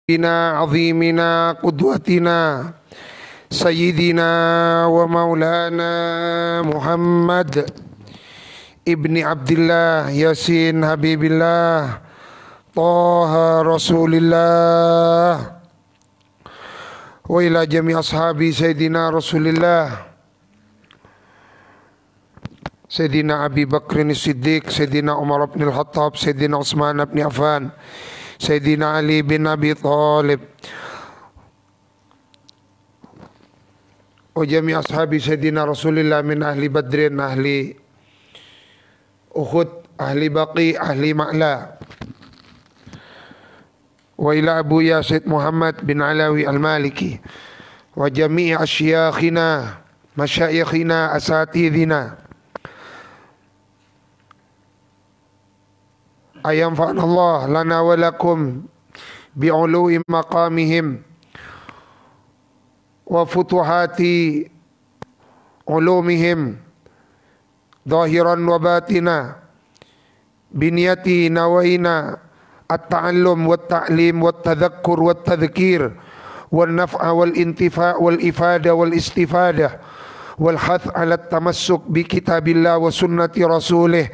بنا عظيمنا قدوتنا سيدنا ومولانا محمد ابن عبد الله ياسين حبيب الله طه رسول الله وإلى جميع أصحاب سيدنا رسول الله سيدنا أبي بكر الصديق سيدنا عمر بن الخطاب سيدنا عثمان بن عفان سيدنا علي بن أبي طالب وجميع أصحاب سيدنا رسول الله من أهل بدر أهل أحد أهل بقي أهل مألا وإلى أبويا سيد محمد بن علوي المالكي وجميع أشياخنا مشايخنا أساتذنا أينفعنا الله لنا ولكم بعلو مقامهم وفتوحات علومهم ظاهرا وباطنا بنيته نوينا التعلم والتعليم والتذكر والتذكير والنفع والانتفاع والإفادة والاستفادة والحث على التمسك بكتاب الله وسنة رسوله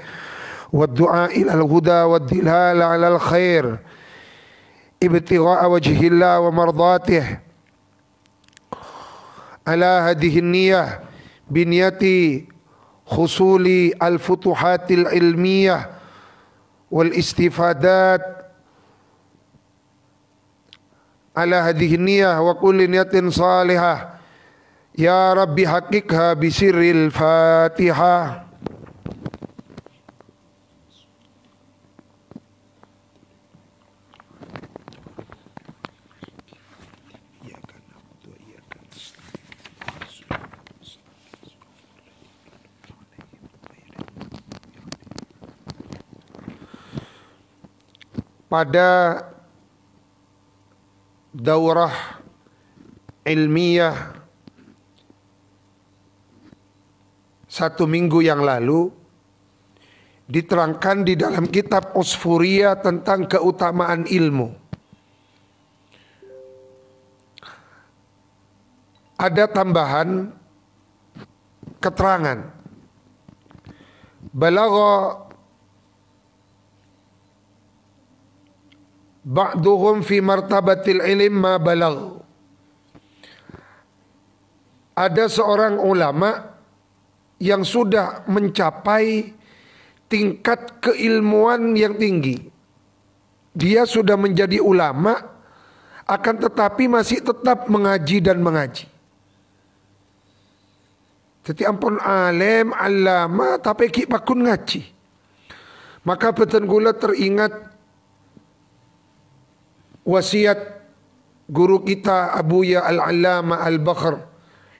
والدعاء إلى الهدى والدلال على الخير ابتغاء وجه الله ومرضاته على هذه النية بنية حصول الفتوحات العلمية والاستفادات على هذه النية وكل نية صالحة يا رب حققها بسر الفاتحة. Pada daurah ilmiah 1 minggu yang lalu diterangkan di dalam kitab Usfuriyah tentang keutamaan ilmu. Ada tambahan keterangan. Balagha ba'duhum fi martabatil ilm ma balagh. Ada seorang ulama yang sudah mencapai tingkat keilmuan yang tinggi. Dia sudah menjadi ulama, akan tetapi masih tetap mengaji dan mengaji. Jadi ampun alim, alama, tapi ki pakun ngaji. Maka beten gula teringat wasiat guru kita Abuya Al-Allama Al-Bakhr,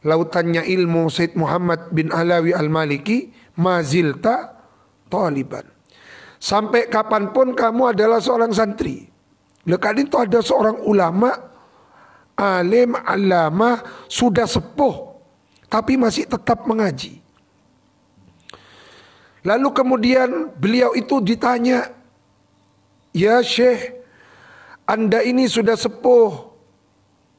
lautannya ilmu, Said Muhammad bin Alawi Al-Maliki, mazilta taliban. Sampai kapanpun kamu adalah seorang santri. Lekadin itu ada seorang ulama, alim, alama, sudah sepuh, tapi masih tetap mengaji. Lalu kemudian beliau itu ditanya, ya Syekh, Anda ini sudah sepuh,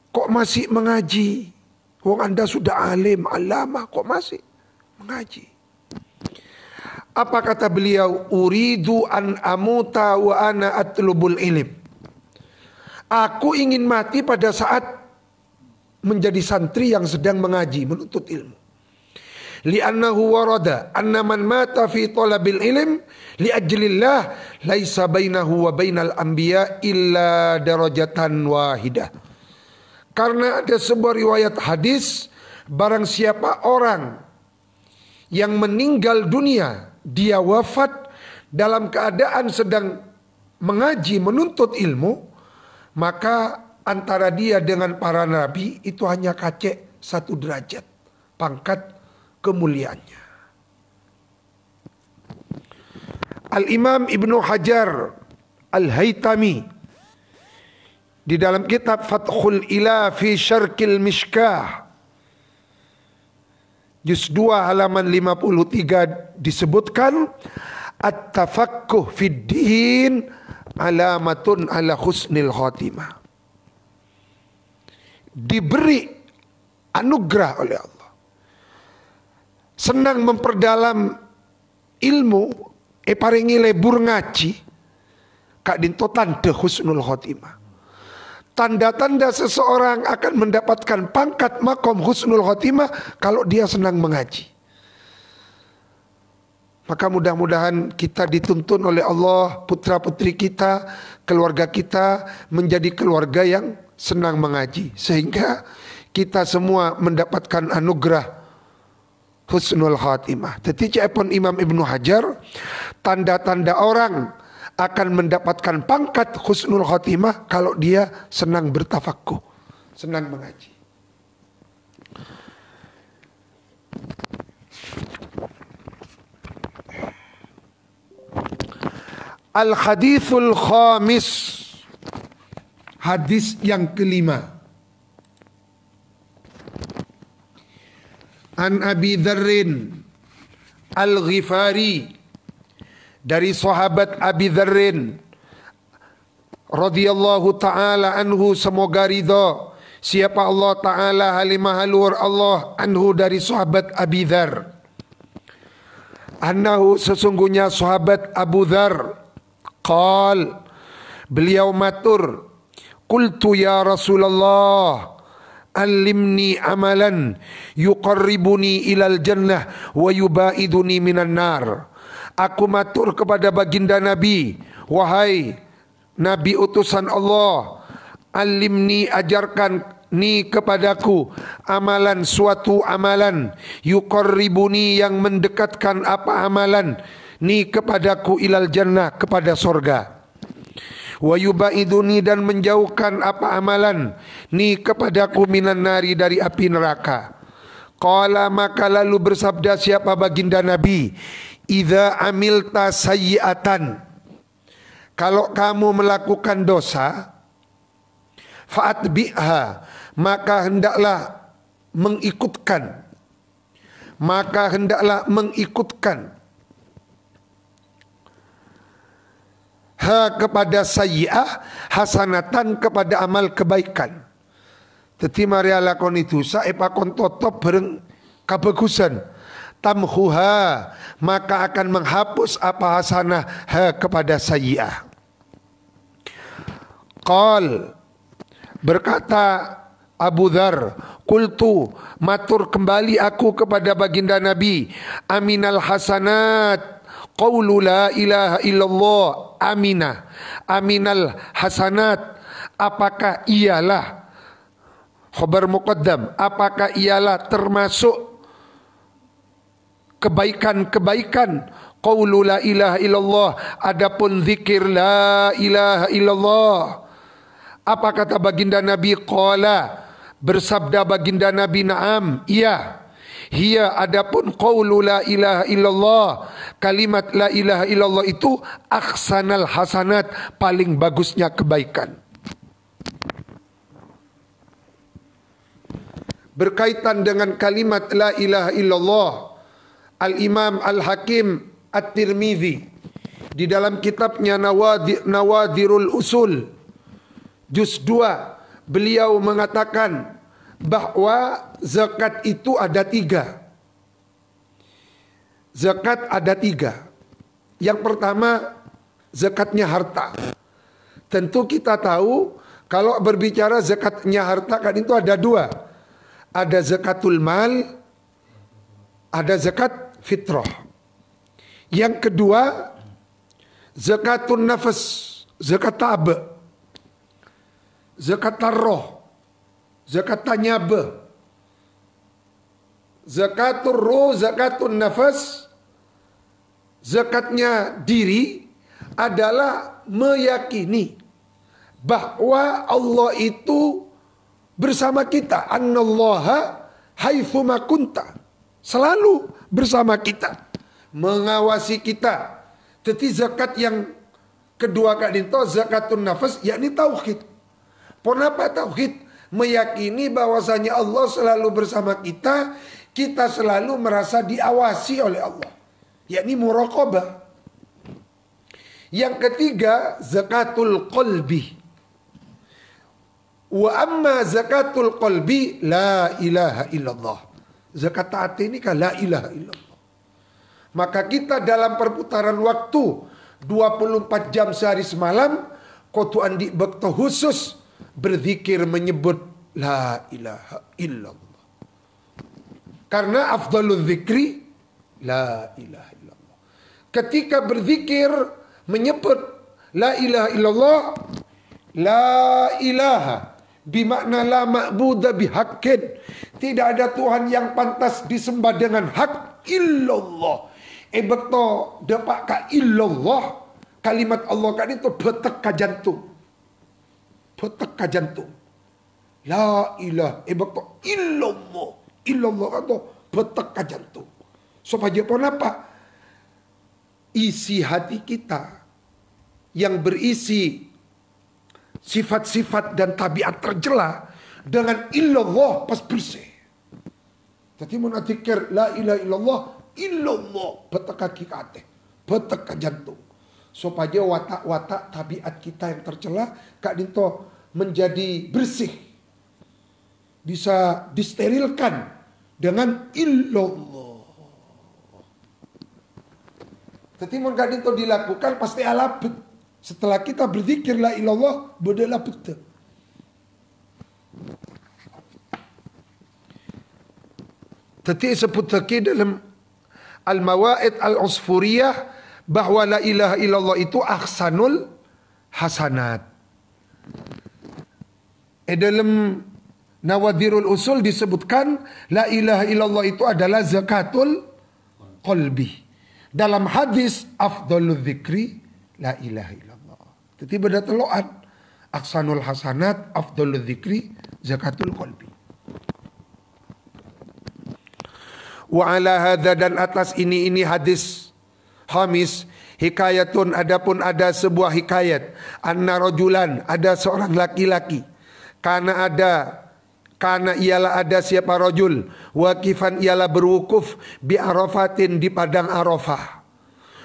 kok masih mengaji? Wong Anda sudah alim, alama, kok masih mengaji? Apa kata beliau? Uridu an amuta wa ana atlubul ilm. Aku ingin mati pada saat menjadi santri yang sedang mengaji, menuntut ilmu. Li'annahu warada anna man mata fi talabil ilm li ajlillah laisa bainahu wa bainal anbiya illa darajatan wahidah. Karena ada sebuah riwayat hadis, barang siapa orang yang meninggal dunia, dia wafat dalam keadaan sedang mengaji menuntut ilmu, maka antara dia dengan para nabi itu hanya kacek 1 derajat pangkat kemuliaannya. Al-Imam Ibnu Hajar Al-Haytami di dalam kitab Fathul Ilah fi Syarqil Mishkah juz 2 halaman 53 disebutkan at-tafaqquh fid din alamatun ala husnil khatimah. diberi anugerah oleh Allah, senang memperdalam ilmu, paringi lebur ngaji, kak dinto tanda husnul khotimah. Tanda-tanda seseorang akan mendapatkan pangkat makom husnul khotimah kalau dia senang mengaji. Maka mudah-mudahan kita dituntun oleh Allah, putra-putri kita, keluarga kita menjadi keluarga yang senang mengaji, sehingga kita semua mendapatkan anugerah husnul khatimah. Tetapi pun Imam Ibnu Hajar, tanda-tanda orang akan mendapatkan pangkat husnul khatimah kalau dia senang bertafakuh, senang mengaji. Al-hadithul khamis, hadis yang kelima. An Abi Dzarrin Al-Ghifari, dari sahabat Abi Dzarrin radhiyallahu taala anhu, semoga ridha siapa Allah taala halimah luar Allah anhu, dari sahabat Abi Dzar, annahu sesungguhnya sahabat Abu Dzar, qal beliau matur, qultu ya Rasulullah alimni amalan yuqarribuni ilal jannah wa yubaiduni minan nar. Aku matur kepada baginda Nabi, wahai Nabi utusan Allah, alimni ajarkan ni kepadaku amalan, suatu amalan, yuqarribuni yang mendekatkan apa amalan, ni kepadaku ilal jannah, kepada sorga, wa yubaiduni dan menjauhkan apa amalan, ni kepadaku minan nari, dari api neraka. Qala, maka lalu bersabda siapa baginda Nabi, idza amilta sayyi'atan, kalau kamu melakukan dosa, fa'atbi'ha, maka hendaklah mengikutkan, ha kepada sayyi'ah, hasanatan kepada amal kebaikan. Teti mari lakon itu saepa kon totop bareng kabagusan, tamhuha, maka akan menghapus apa hasanah ha kepada sayyi'ah. Qal, berkata Abu Dzar, qultu, matur kembali aku kepada baginda Nabi, aminal hasanat qaulu la ilaha illallah, aminal hasanat, apakah ialah, khabar muqaddam, apakah ialah termasuk kebaikan-kebaikan, qaulu la ilaha illallah, adapun zikir la ilaha illallah. Apa kata baginda Nabi? Qala, bersabda baginda Nabi, na'am, iya. Hiya, adapun qaulu la ilaha illallah, kalimat la ilaha illallah itu ahsanal hasanat, paling bagusnya kebaikan. Berkaitan dengan kalimat la ilaha illallah, Al-Imam Al-Hakim At-Tirmidzi di dalam kitabnya Nawadirul Usul juz 2, beliau mengatakan bahwa zakat itu ada 3. Zakat ada 3. Yang pertama, zakatnya harta. Tentu kita tahu kalau berbicara zakatnya harta kan itu ada 2. Ada zakatul mal, ada zakat fitrah. Yang kedua, zakatun nafas, zakat tab, zakat roh, zakat tanyaba. Zakatul roh, zakatun nafas, zakatnya diri adalah meyakini bahwa Allah itu bersama kita. Annallaha haitsuma kunta, selalu bersama kita, mengawasi kita. Jadi zakat yang kedua kak dinto zakatun nafas, yakni tauhid. Kenapa tauhid? Meyakini bahwasanya Allah selalu bersama kita, kita selalu merasa diawasi oleh Allah, yakni muraqabah. Yang ketiga zakatul qalbi, Wa amma zakatul qalbi la ilaha illallah. Zakat hati ini kan la ilaha illallah. Maka kita dalam perputaran waktu 24 jam sehari semalam, kotu andi bekto khusus berzikir menyebut la ilaha illallah. Karena afdalul zikri la ilaha illallah. Ketika berzikir menyebut la ilaha illallah, la ilaha bimakna la ma'buda bihaqqin, tidak ada Tuhan yang pantas disembah dengan hak illallah. Beto dapat ka illallah, kalimat Allah kan itu betek ka jantung. Betek ka jantung. La ilaha beto illallah. Illallah kan itu betek ka jantung. Supaya apa? Isi hati kita yang berisi sifat-sifat dan tabiat tercela dengan illallah pas bersih. Jadi mun dzikir la ilaha illallah, illallah betek kaki kate, betek ka jantung. Supaya watak-watak tabiat kita yang tercela kak dinto menjadi bersih. Bisa disterilkan dengan illallah. Jadi mun kak dinto dilakukan pasti alabet. Setelah kita berzikir la ilallah, bedalah betul. Tadi sebut lagi dalam Al-Mawaid Al-Usfuriyah bahwa la ilaha illallah itu ahsanul hasanat. Dalam Nawadirul Usul disebutkan la ilaha illallah itu adalah zakatul qalbi. Dalam hadis afdalul zikri la ilaha illallah. Jadi beda teloan aksanul hasanat afdalul dzikri zakatul qalbi. Wa ala hadza, dan atas ini hadis Hamis hikayatun, adapun ada sebuah hikayat anna rajulan, ada seorang laki-laki, karena ialah ada siapa rajul waqifan, ialah berwukuf bi arafatin, di padang Arafah.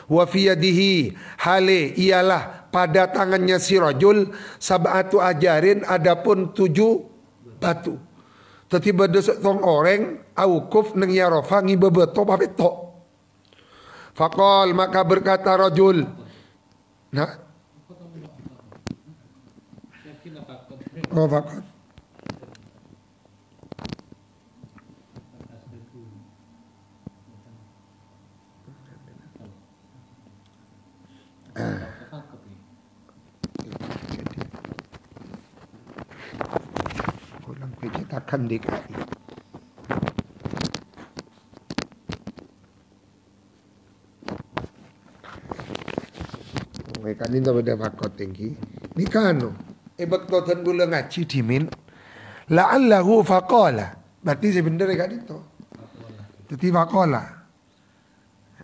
Wa fi yadihi, hale ialah pada tangannya si rajul sab'atu ajarin, adapun 7 batu. Tiba desek tong orang awukuf neng Arafah ngibebeto papeto. Faqal, maka berkata rajul, nah, oh faqal, kurang kecetakan DKI. Kan ini pada fakot tinggi. Ini kanu. Bekto tan gula ngaji dimin. La'allahu faqala. Berarti sebenarnya kan itu. Jadi faqala.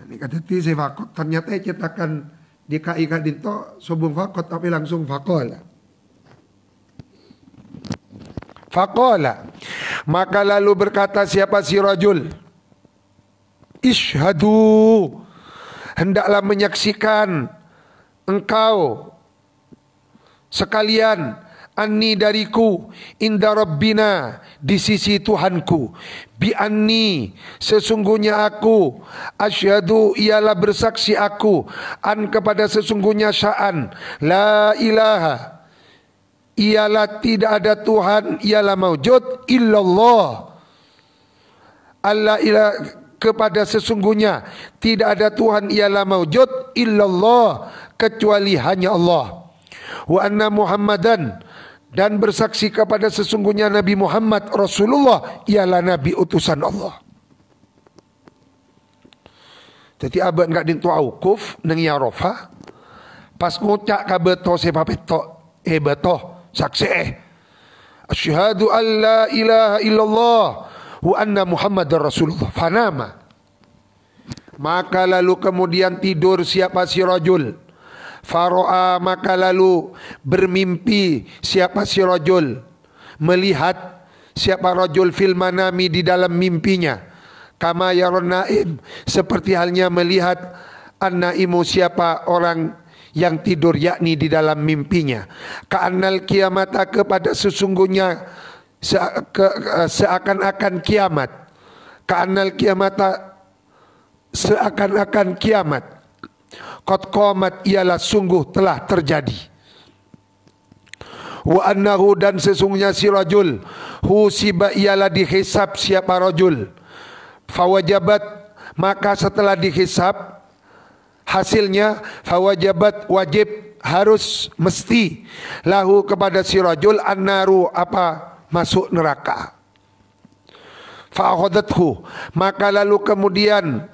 Ini kata saya fakot. Ternyata cetakan DKI kan itu sobung fakot tapi langsung faqala. Faqala, maka lalu berkata siapa si rajul, ishhadu, hendaklah menyaksikan engkau sekalian, anni dariku, inda rabbina, di sisi Tuhanku, bi anni, sesungguhnya aku, asyhadu, ialah bersaksi aku, an, kepada sesungguhnya sya'an, la ilaha, ialah tidak ada Tuhan, ialah maujud, illallah, Allah ilah, kepada sesungguhnya tidak ada Tuhan ialah maujud, illallah, kecuali hanya Allah. Wa anna Muhammadan, dan bersaksi kepada sesungguhnya Nabi Muhammad Rasulullah ialah Nabi utusan Allah. Jadi abad enggak dintu aukuf nang Arafah, pas ngucak ka beto sepapeto beto saksi asyhadu an la ilaha illallah wa anna Muhammadar Rasulullah, fanama, maka lalu kemudian tidur siapa si rajul, faro'a, maka lalu bermimpi siapa si rajul, melihat siapa rajul fil manami, di dalam mimpinya, kama yaron naim, seperti halnya melihat an-naimu, siapa orang yang tidur, yakni di dalam mimpinya. Ka'annal kiamata, kepada sesungguhnya seakan-akan kiamat. Ka'annal kiamata, seakan-akan kiamat. Qad qamat, ialah sungguh telah terjadi. Wa annahu, dan sesungguhnya si rajul, husiba, ialah dihisab siapa rajul. Fawajabat, maka setelah dihisab hasilnya, fawajabat, wajib, harus, mesti, lahu, kepada si rajul, annaru, apa, masuk neraka. Fa'akhadathu, maka lalu kemudian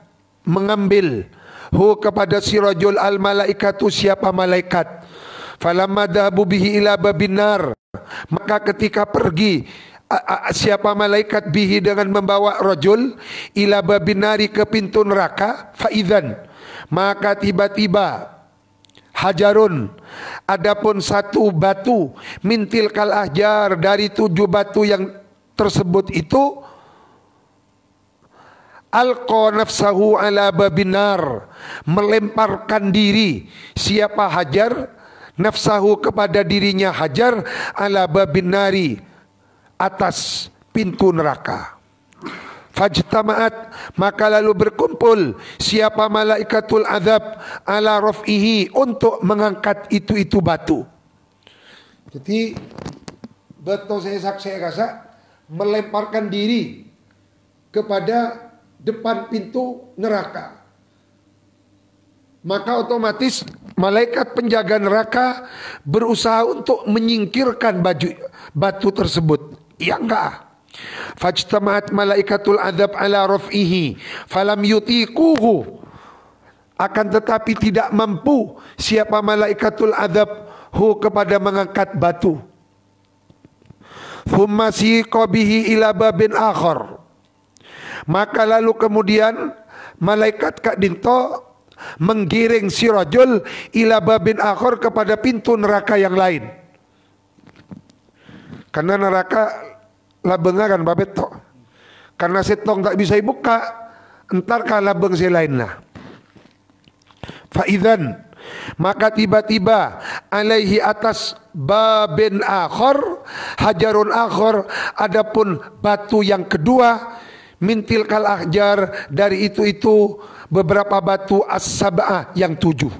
mengambil hu, kepada si rajul, al malaikatu, siapa malaikat. Falamma dhahabu bihi ila babin nar, maka ketika pergi siapa malaikat bihi, dengan membawa rajul, ila babin nari, ke pintu neraka. Faidhan, maka tiba-tiba, hajarun, adapun satu batu, mintil kal ahjar, dari 7 batu yang tersebut itu, alqa nafsahu ala babin nar, melemparkan diri siapa hajar, nafsahu, kepada dirinya hajar, ala babin nari, atas pintu neraka. Fajtama'at, maka lalu berkumpul siapa malaikatul azab, ala raf'ihi, untuk mengangkat itu batu. Jadi betul, saya rasa melemparkan diri kepada depan pintu neraka, maka otomatis malaikat penjaga neraka berusaha untuk menyingkirkan batu tersebut. Ya enggak. Fajtama'at malaikatul azab ala raf'ihi falam yutiquhu, akan tetapi tidak mampu siapa malaikatul azab hu, kepada mengangkat batu. Thumma siqa bihi ila babin akhar, maka lalu kemudian malaikat Kak Dinto menggiring si rajul ila babin akhar, kepada pintu neraka yang lain. Karena neraka labengaran babet to, karena setong tak bisa dibuka, entar kalah beng si lain lah. Faidhan, maka tiba-tiba, alaihi, atas babin akhar, hajarun akhar, adapun batu yang kedua, mintil kal ahjar, dari itu beberapa batu, as-sab'ah, yang 7.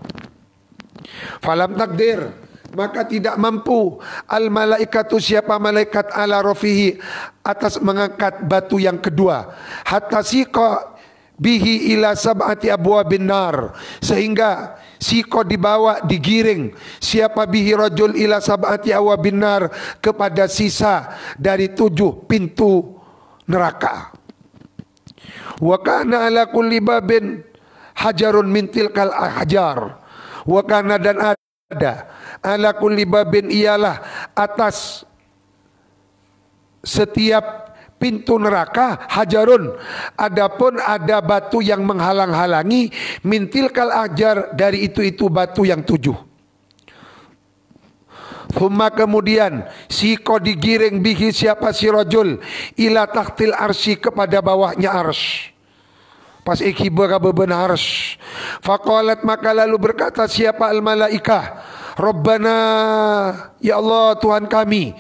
Falam takdir, maka tidak mampu al malaikatu, siapa malaikat, ala rafihi, atas mengangkat batu yang kedua, hatta siqa bihi ila sab'ati abwabin nar, sehingga siqa, dibawa, digiring siapa bihi rajul, ila sab'ati abwabin nar, kepada sisa dari 7 pintu neraka. Wa kana ala kulli babin hajarun min tilkal ahjar, wa kana, dan ada, ala kulli babin, ialah atas setiap pintu neraka, hajarun, adapun ada batu yang menghalang-halangi, mintil kal ahjar, dari itu batu yang 7. Thumma, kemudian siko, digiring bihi, siapa si rajul, ila tahtil arsy, kepada bawahnya arsy. Pas ikiba beban arsy. Faqalat, maka lalu berkata siapa al malaikah, Rabbana, ya Allah Tuhan kami,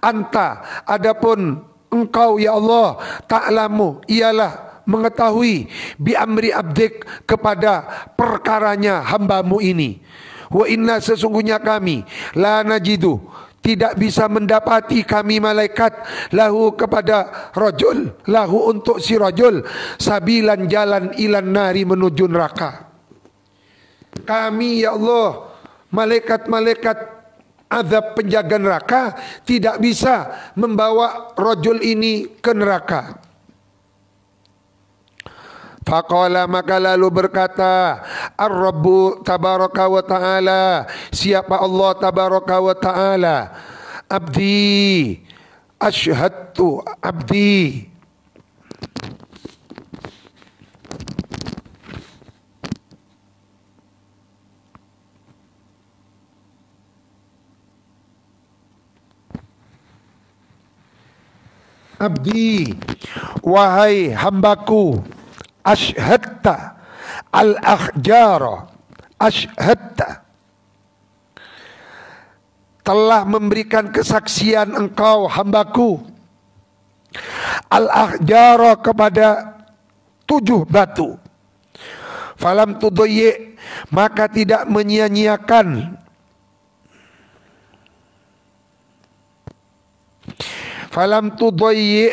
anta, adapun engkau ya Allah, ta'lamu, ialah mengetahui, bi amri abdik, kepada perkaranya hambamu ini. Wa inna, sesungguhnya kami, la najidu, tidak bisa mendapati kami malaikat, lahu, kepada rajul, lahu, untuk si rajul, sabilan, jalan, ilan nari, menuju neraka. Kami ya Allah, malaikat-malaikat azab penjaga neraka, tidak bisa membawa rajul ini ke neraka. Faqala, maka lalu berkata Ar-Rabbu tabaraka wa ta'ala, siapa Allah tabaraka wa ta'ala, abdi, asyhadtu abdi, abdi, wahai hambaku, asyhadta al-ahjara, asyhadta, telah memberikan kesaksian engkau hambaku al-ahjara kepada 7 batu. Falam tudayyi, maka tidak menyia-nyiakan. Falam tudayyi,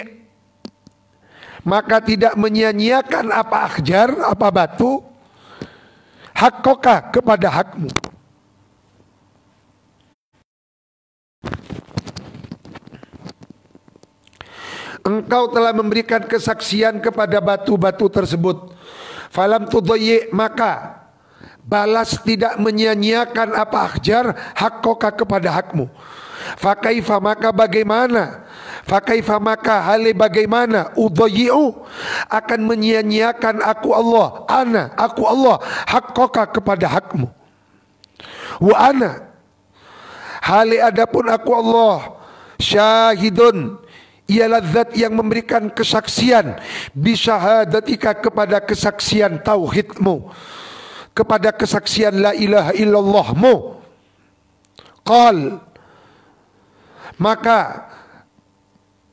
maka tidak menyia-nyiakan apa ahjar, apa batu, haqqaka kepada hakmu. Engkau telah memberikan kesaksian kepada batu-batu tersebut. Falam tudayyi, maka balas tidak menyia-nyiakan apa ahjar, haqqaka kepada hakmu. Fakaifa, maka bagaimana? Fakaifa, maka hal bagaimana? Udayyi'u, akan menyia-nyiakan aku Allah, aku Allah, haqqaka kepada hakmu. Wa ana, hal adapun aku Allah, syahidun, ialah zat yang memberikan kesaksian, bisyahadatika kepada kesaksian tauhidmu, kepada kesaksian la ilaha illallahmu. Qal, maka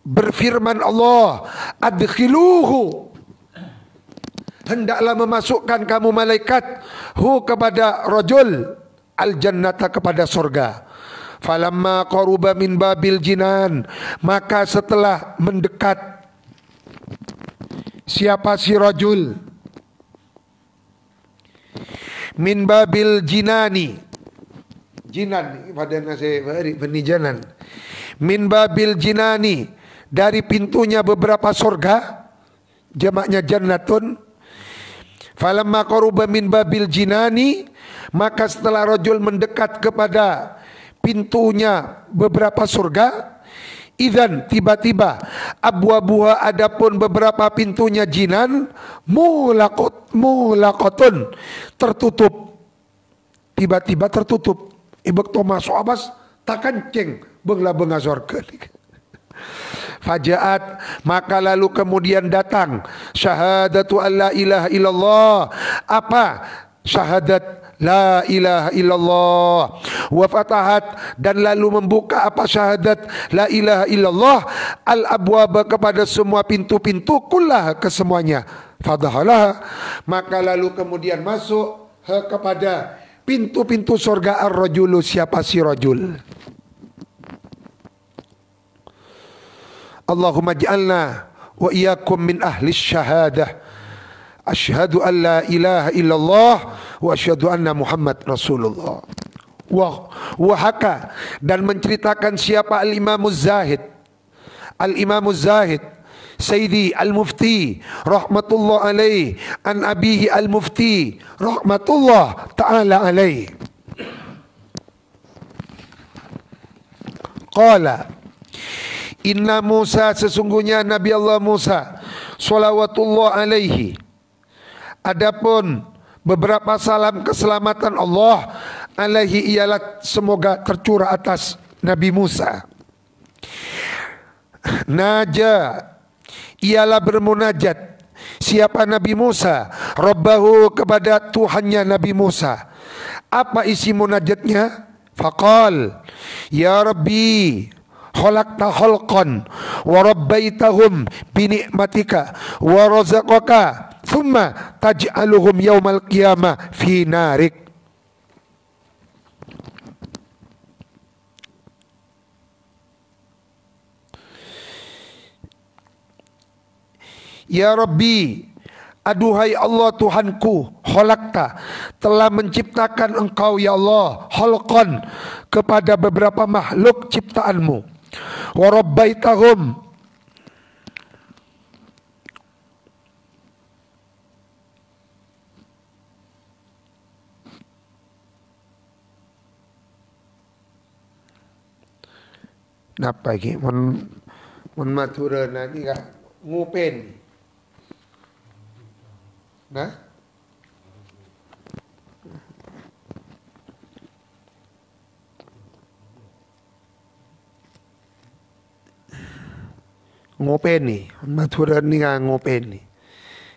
berfirman Allah, adkhiluhu, hendaklah memasukkan kamu malaikat, hu kepada rajul, al jannata kepada surga. Falamma qaruba min babil jinan, maka setelah mendekat siapa si rajul min babil jinani, jinan pada nasi penijanan, min babil jinani, dari pintunya beberapa surga, jamaknya jannatun. Falamma qaruba min babil jinani, maka setelah rajul mendekat kepada pintunya beberapa surga, idzan, tiba-tiba, abwabuha, adapun beberapa pintunya jinan, mulaqatun, tertutup, tiba-tiba tertutup. Ibak to masuk abas tak kenceng bengla benga surga. Fajaat, maka lalu kemudian datang syahadatu alla ilaha illallah, apa syahadat la ilaha illallah, wa fatahat, dan lalu membuka apa syahadat la ilaha illallah, al abwaba kepada semua pintu-pintu, kullah kesemuanya, fadhalah, maka lalu kemudian masuk kepada pintu-pintu surga ar-rajulu, siapa si rajul. Allahumma ij'alna wa iyyakum min ahli syahadah. Asyhadu an la ilaha illallah wa asyhadu anna Muhammad Rasulullah. Wahaka, dan menceritakan siapa al-Imamuz Zahid, al-Imamuz Zahid Sayyidi al-Mufti rahmatullah alaih, an abihi al-Mufti rahmatullah ta'ala alaih. Qala, inna Musa, sesungguhnya Nabi Allah Musa salawatullah alaihi, adapun beberapa salam keselamatan Allah alaihi, ialah semoga tercurah atas Nabi Musa. Naja, ialah bermunajat siapa Nabi Musa, Rabbahu, kepada Tuhannya Nabi Musa. Apa isi munajatnya? Faqal, ya Rabbi, khalaqta khalqan wa rabbaitahum bi ni'matika wa razaqaka thumma taj'aluhum yaumal qiyamah fi narik. Ya Rabbi, aduhai Allah Tuhanku, khalaqta, telah menciptakan engkau ya Allah, khalqan, kepada beberapa makhluk ciptaanmu, wa rabbaitahum, napa iki mun matur nanti ka ngupen. Nah, ngopeni maturan ni nga ngopeni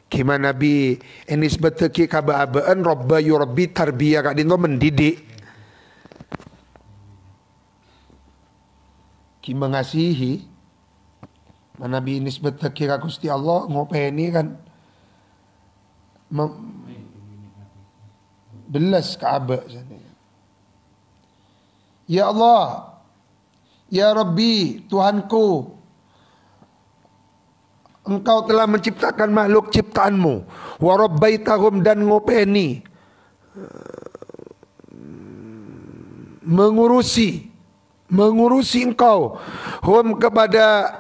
kima Nabi enis beteki kabaabaan robba yurabbi tarbiyah kak dinto mendidik ki mengasihi Nabi nisbat kira Gusti Allah ngopeni kan belas Ka'bah sana. Ya Allah, ya Rabbi, Tuhanku, Engkau telah menciptakan makhluk ciptaanmu, wa rabbaitahum, dan ngopeni, mengurusi engkau, hum kepada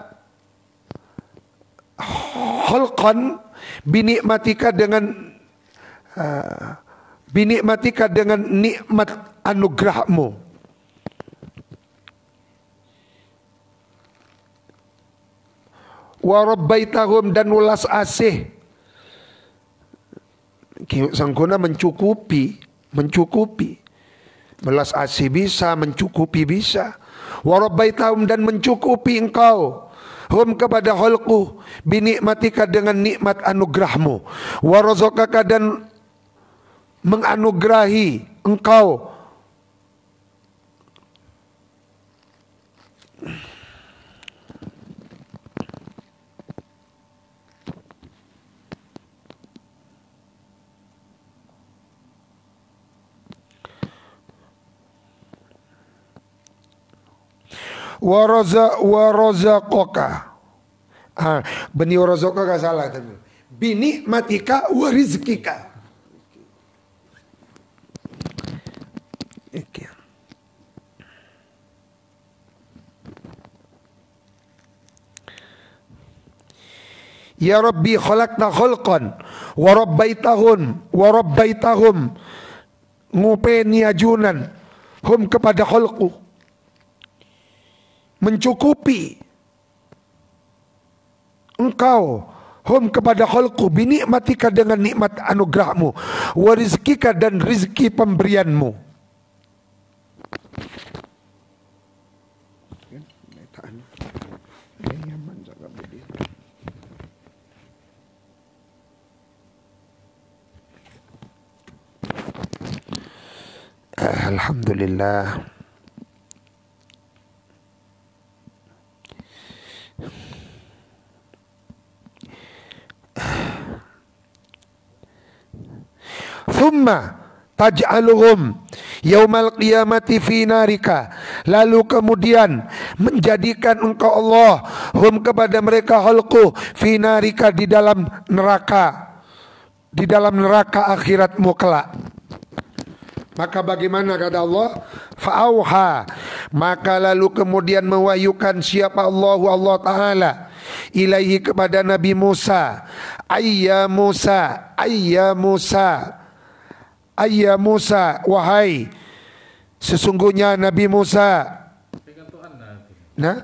khalqan, binikmatika dengan nikmat anugerahmu. Wa rabbaitahum, dan ulas asih, sangkuna mencukupi, belas asih bisa, mencukupi bisa. Wa rabbaitahum, dan mencukupi engkau, hum kepada khalqu, binikmatika dengan nikmat anugerahmu. Wa razaqaka, dan menganugerahi engkau wa razaqaka. Beni wa razaqaka salah tadi. Binikmatika wa rizqika. Okay. Ya Rabbi, khalaqta khalqan wa rabbaitahum ngupeni ajunan hum kepada khalqu, mencukupi engkau hum kepada khalqu, binikmatika dengan nikmat anugerahmu, wa rizkika, dan rizki pemberianmu. Alhamdulillah. Thumma taj'aluhum yaumal qiyamati fi narika, lalu kemudian menjadikan engkau Allah hum kepada mereka khalqu fi narika, di dalam neraka akhiratmu kelak. Maka bagaimana kata Allah? Fa'auha, maka lalu kemudian mewahyukan siapa Allah Ta'ala ilaihi kepada Nabi Musa, ayya Musa, wahai sesungguhnya Nabi Musa. Nah,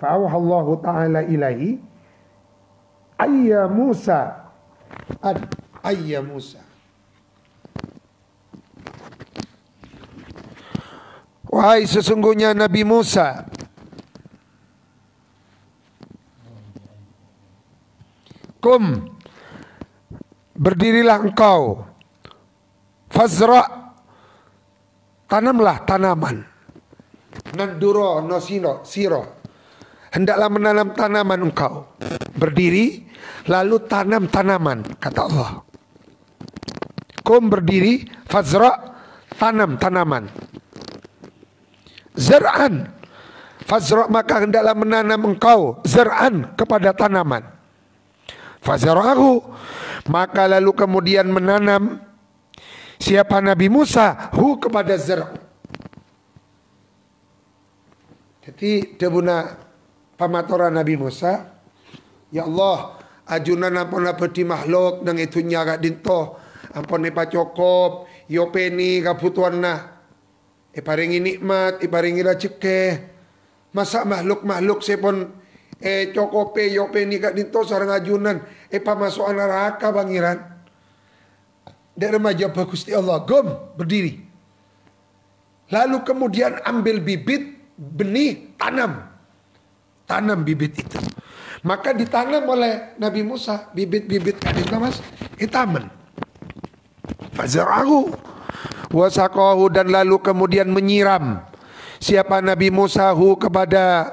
fa'auha Allah Ta'ala ilaihi ayya Musa, ayya Musa, wahai sesungguhnya Nabi Musa, kum, berdirilah engkau, fazra, tanamlah tanaman, nanduro nosino siro, hendaklah menanam tanaman engkau. Berdiri lalu tanam tanaman, kata Allah. Kum, berdiri, fazra, tanam tanaman. Zar'an, fazra, maka hendaklah menanam engkau zar'an, kepada tanaman. Fazra'ahu, maka lalu kemudian menanam siapa Nabi Musa hu kepada zar'. Jadi debuna pamatoran Nabi Musa, ya Allah, ajunan ampun abadi makhluk nang itu nyaga dinto, ampun pa cokop, yo peni kabutuhan nah, paringi nikmat, paringi rezeki. Masa makhluk sepon cokope yo peni kak dinto sareng ajunan, pamasukan neraka bangiran. Dek remaja bagus di Allah, gom, berdiri. Lalu kemudian ambil bibit, benih, tanam bibit itu. Maka ditanam oleh Nabi Musa bibit-bibit itu mas, taman. Fazarahu wasaqahu, dan lalu kemudian menyiram siapa Nabi Musa hu kepada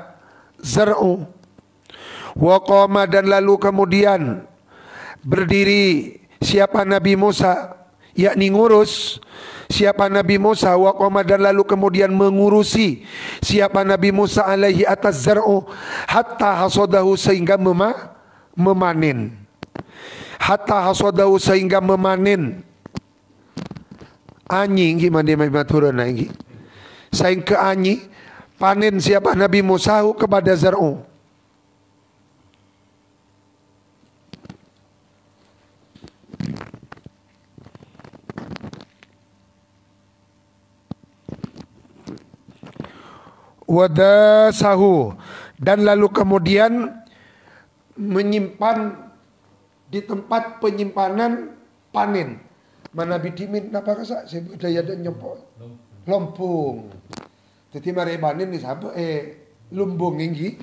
zar'u. Waqama, dan lalu kemudian berdiri siapa Nabi Musa, yakni ngurus siapa Nabi Musa. Waqama, dan lalu kemudian mengurusi siapa Nabi Musa alaihi atas zar'u, hatta hasadahu, sehingga memanen. Hatta hasadahu, sehingga memanen. Anyi gimana turun lagi. Saing ke anyi panen siapa Nabi Musa kepada zar'u. Wadasahu, dan lalu kemudian menyimpan di tempat penyimpanan panen. Mana bidimin napa kasa saya daya dan nyopo lompung. Jadi mari panen ni sapa lumbung inggi.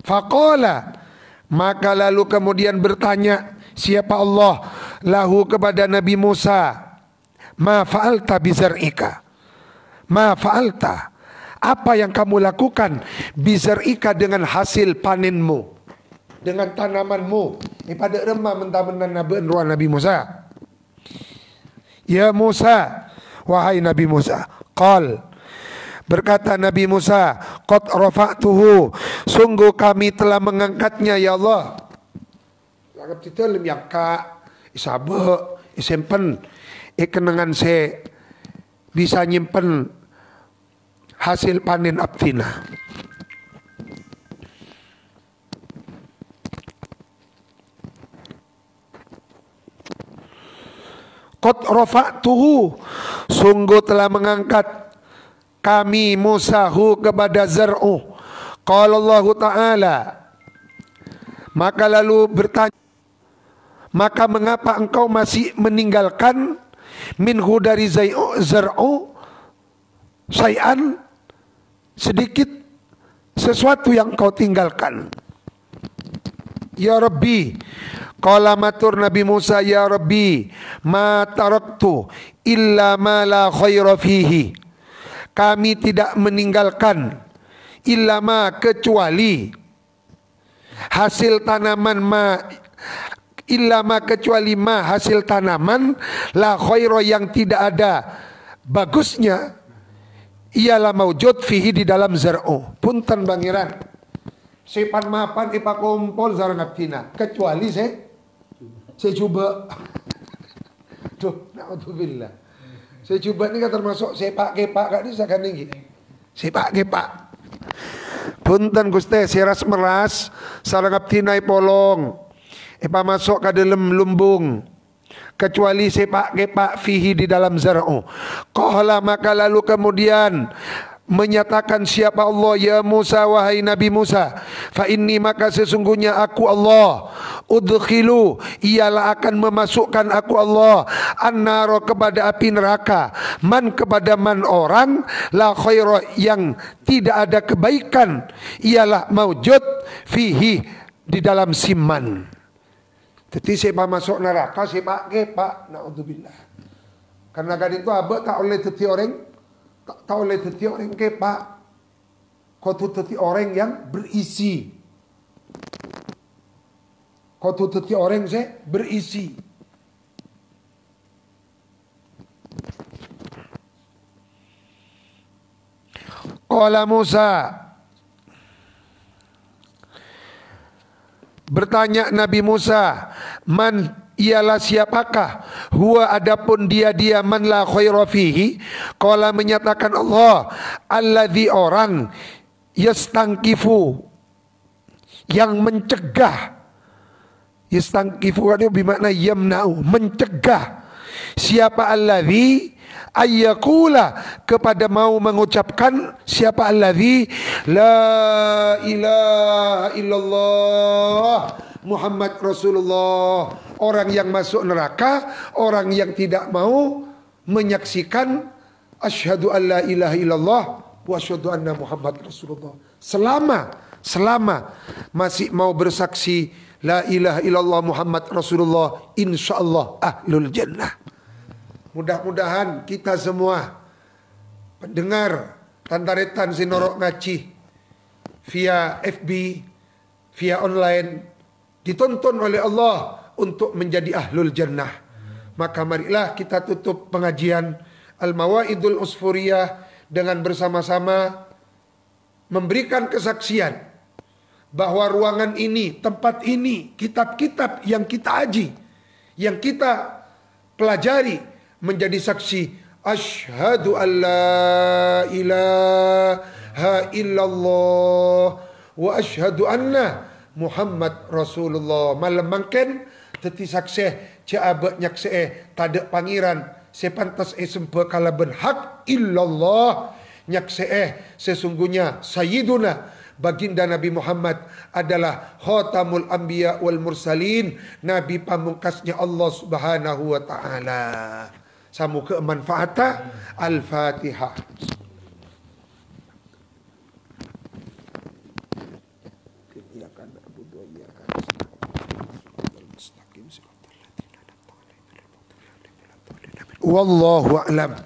Faqala, maka lalu kemudian bertanya siapa Allah lahu kepada Nabi Musa, ma fa'alta bizar'ika, ma fa'alta, apa yang kamu lakukan bizar'ika, dengan hasil panenmu, dengan tanamanmu. Pada remah mentah-mentah Nabi Musa. Ya Musa, wahai Nabi Musa. Qal, berkata Nabi Musa, qad rafa'tuhu, sungguh kami telah mengangkatnya ya Allah. Lagap kita lim yang ka isabe isempen kenangan se bisa nyimpen hasil panen abtina. Qad rafa'tuhu, sungguh telah mengangkat kami Musahu kepada zar'u. Qala Allah Ta'ala, maka lalu bertanya, maka mengapa engkau masih meninggalkan minhu dari zar'u syai'an, sedikit sesuatu yang kau tinggalkan. Ya Rabbi, qala matur Nabi Musa, ya Rabbi, ma taraktu illa ma la khaira fihi, kami tidak meninggalkan illa ma, kecuali hasil tanaman, ma illa ma, kecuali ma, hasil tanaman, la khaira, yang tidak ada bagusnya, ialah maujud fihi, di dalam zar'u. Punten bangiran sepan mapan ipa kompol zarang abtina, kecuali saya coba. Tuh, na'udzubillah. Saya coba ini kan termasuk sepak kepak kak bisa kan ini. Sepak kepak. Punten Gusti, seras meras sarang abtina polong. Ipa masuk ke dalam lumbung, kecuali sepak kepak fihi, di dalam zar'u. Qala, maka lalu kemudian menyatakan siapa Allah, ya Musa, wahai Nabi Musa, fa inni, maka sesungguhnya aku Allah, udkhilu, ialah akan memasukkan aku Allah, an-naro, kepada api neraka, man, kepada man, orang, la khaira, yang tidak ada kebaikan, ialah maujud fihi, di dalam siman. Jadi siapa masuk neraka, siapa kepak, na'udzubillah. Karena kan itu abad tak oleh teti orang, tak oleh teti orang kepak. Kau tu teti orang yang berisi. Kau tu teti orang berisi. Qala Musa, bertanya Nabi Musa, man, ialah siapakah, huwa, adapun dia man la khaira fihi. Qala, menyatakan Allah, alladzi, orang, yastangkifu, yang mencegah. Yastangkifu itu bermakna yamna'u, mencegah. Siapa alladzi, ayyakula, kepada mau mengucapkan, siapa alladzi, la ilaha illallah Muhammad Rasulullah, orang yang masuk neraka, orang yang tidak mau menyaksikan asyhadu an la ilaha illallah wa asyhadu anna Muhammad Rasulullah. Selama masih mau bersaksi la ilaha illallah Muhammad Rasulullah, insyaallah ahlul jannah. Mudah-mudahan kita semua pendengar Tantaretan Sinorok Ngaci via FB, via online, ditonton oleh Allah untuk menjadi ahlul jannah. Maka marilah kita tutup pengajian Al-Mawaidul Usfuriyah dengan bersama-sama memberikan kesaksian bahwa ruangan ini, tempat ini, kitab-kitab yang kita aji, yang kita pelajari menjadi saksi asyhadu an la ilaha illallah wa asyhadu anna Muhammad Rasulullah. Malam mangken teti sakseh caabe nyakseh tade pangeran sepantas sempe kalaben hak illallah, nyakseh sesungguhnya sayyiduna baginda Nabi Muhammad adalah khatamul anbiya wal mursalin, nabi pamungkasnya Allah Subhanahu wa taala. Samu kemanfaata Al-Fatihah. Wallahu a'lam.